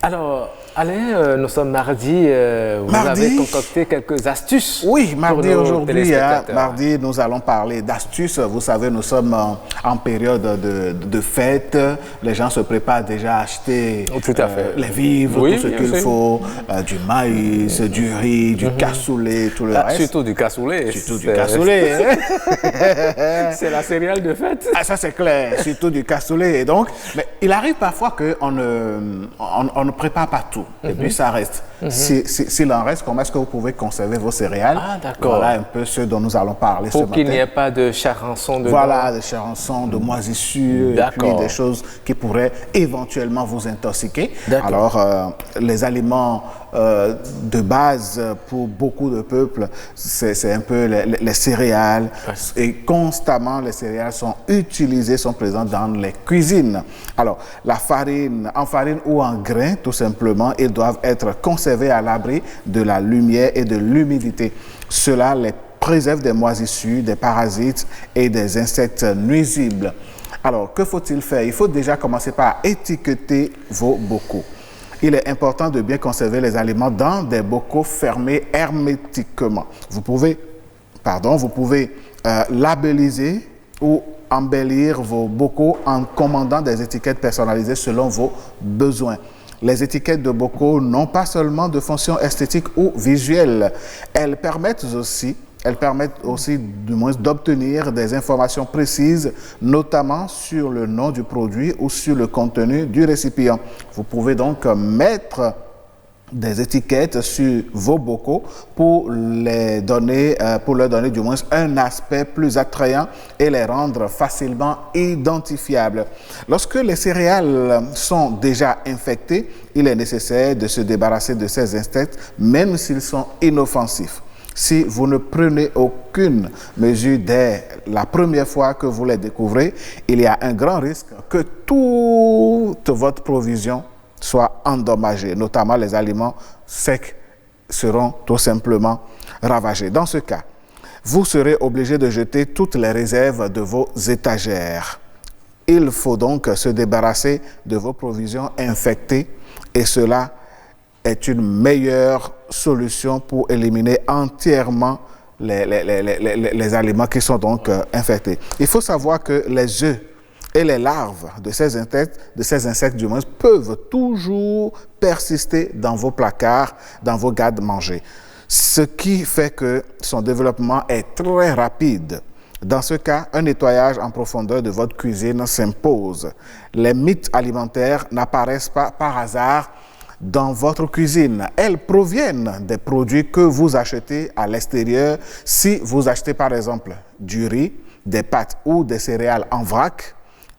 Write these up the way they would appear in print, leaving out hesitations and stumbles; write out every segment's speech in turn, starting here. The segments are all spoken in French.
Alors, Alain, nous sommes mardi. Vous avez concocté quelques astuces. Oui, mardi aujourd'hui. Mardi, nous allons parler d'astuces. Vous savez, nous sommes en période de fête. Les gens se préparent déjà à acheter les vivres, tout ce qu'il faut, du maïs, du riz, du cassoulet, tout le reste. Surtout du cassoulet. Surtout du cassoulet. C'est la céréale de fête. Ah, ça c'est clair, surtout du cassoulet. Et donc, mais il arrive parfois qu'on ne prépare pas tout. Et puis ça reste. S'il en reste, comment est-ce que vous pouvez conserver vos céréales? Ah, d'accord. Voilà un peu ce dont nous allons parler ce matin. Pour qu'il n'y ait pas de charançon dedans. Voilà, de charançon, de moisissures, et puis des choses qui pourraient éventuellement vous intoxiquer. Alors, les aliments de base pour beaucoup de peuples, c'est un peu les céréales. Et constamment, les céréales sont utilisées, sont présentes dans les cuisines. Alors, la farine, en farine ou en grains, tout simplement, ils doivent être conservés à l'abri de la lumière et de l'humidité. Cela les préserve des moisissures, des parasites et des insectes nuisibles. Alors, que faut-il faire? Il faut déjà commencer par étiqueter vos bocaux. Il est important de bien conserver les aliments dans des bocaux fermés hermétiquement. Vous pouvez labelliser ou embellir vos bocaux en commandant des étiquettes personnalisées selon vos besoins. Les étiquettes de bocaux n'ont pas seulement de fonction esthétique ou visuelle, elles permettent aussi du moins d'obtenir des informations précises, notamment sur le nom du produit ou sur le contenu du récipient. Vous pouvez donc mettre des étiquettes sur vos bocaux pour leur donner du moins un aspect plus attrayant et les rendre facilement identifiables. Lorsque les céréales sont déjà infectées, il est nécessaire de se débarrasser de ces insectes, même s'ils sont inoffensifs. Si vous ne prenez aucune mesure dès la première fois que vous les découvrez, il y a un grand risque que toute votre provision soit endommagée, notamment les aliments secs seront tout simplement ravagés. Dans ce cas, vous serez obligé de jeter toutes les réserves de vos étagères. Il faut donc se débarrasser de vos provisions infectées et cela est une meilleure solution pour éliminer entièrement les aliments qui sont donc infectés. Il faut savoir que les œufs et les larves de ces insectes du moins, peuvent toujours persister dans vos placards, dans vos garde-manger. Ce qui fait que son développement est très rapide. Dans ce cas, un nettoyage en profondeur de votre cuisine s'impose. Les mites alimentaires n'apparaissent pas par hasard dans votre cuisine. Elles proviennent des produits que vous achetez à l'extérieur. Si vous achetez par exemple du riz, des pâtes ou des céréales en vrac,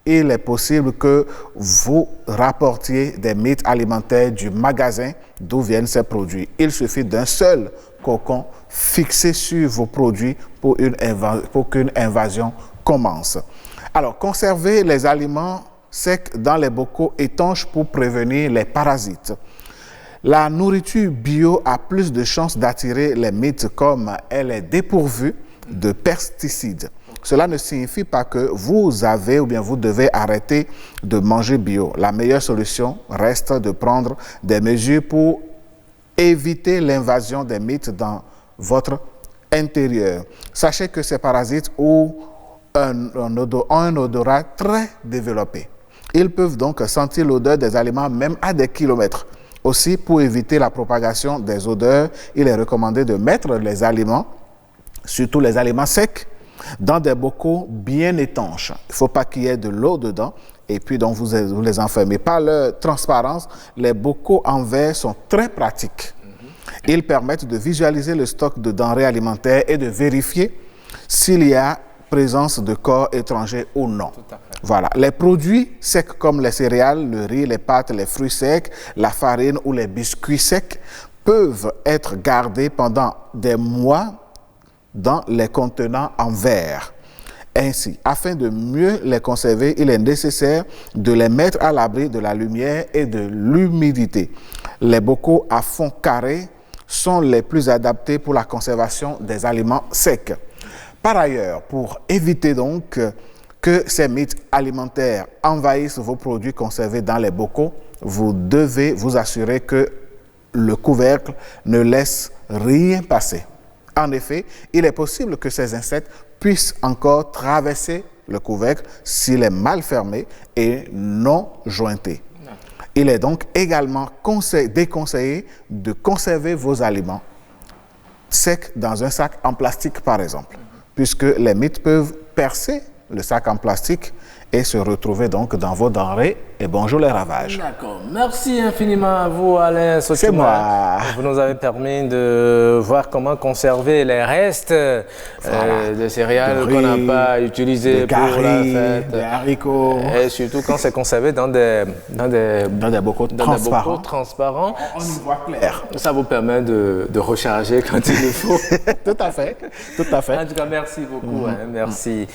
il est possible que vous rapportiez des mites alimentaires du magasin d'où viennent ces produits. Il suffit d'un seul cocon fixé sur vos produits pour qu'une invasion commence. Alors, conservez les aliments secs dans les bocaux étanches pour prévenir les parasites. La nourriture bio a plus de chances d'attirer les mites comme elle est dépourvue de pesticides. Cela ne signifie pas que vous avez ou bien vous devez arrêter de manger bio. La meilleure solution reste de prendre des mesures pour éviter l'invasion des mites dans votre intérieur. Sachez que ces parasites ont un odorat très développé. Ils peuvent donc sentir l'odeur des aliments même à des kilomètres. Aussi, pour éviter la propagation des odeurs, il est recommandé de mettre les aliments, surtout les aliments secs, dans des bocaux bien étanches. Il ne faut pas qu'il y ait de l'eau dedans et puis donc vous les enfermez. Par leur transparence, les bocaux en verre sont très pratiques. Ils permettent de visualiser le stock de denrées alimentaires et de vérifier s'il y a présence de corps étrangers ou non. Voilà. Les produits secs comme les céréales, le riz, les pâtes, les fruits secs, la farine ou les biscuits secs peuvent être gardés pendant des mois dans les contenants en verre. Ainsi, afin de mieux les conserver, il est nécessaire de les mettre à l'abri de la lumière et de l'humidité. Les bocaux à fond carré sont les plus adaptés pour la conservation des aliments secs. Par ailleurs, pour éviter donc que ces mythes alimentaires envahissent vos produits conservés dans les bocaux, vous devez vous assurer que le couvercle ne laisse rien passer. En effet, il est possible que ces insectes puissent encore traverser le couvercle s'il est mal fermé et non jointé. Il est donc également déconseillé de conserver vos aliments secs dans un sac en plastique, par exemple, puisque les mites peuvent percer le sac en plastique et se retrouver donc dans vos denrées. Et bonjour les ravages. D'accord. Merci infiniment à vous, Alain Sotima. C'est moi. Vous nous avez permis de voir comment conserver les restes de céréales qu'on n'a pas utilisées pour la fête. Des haricots. Et surtout quand c'est conservé dans des bocaux transparents. On y voit clair. Ça vous permet de recharger quand il le faut. Tout à fait. Tout à fait. En tout cas, merci beaucoup. Merci.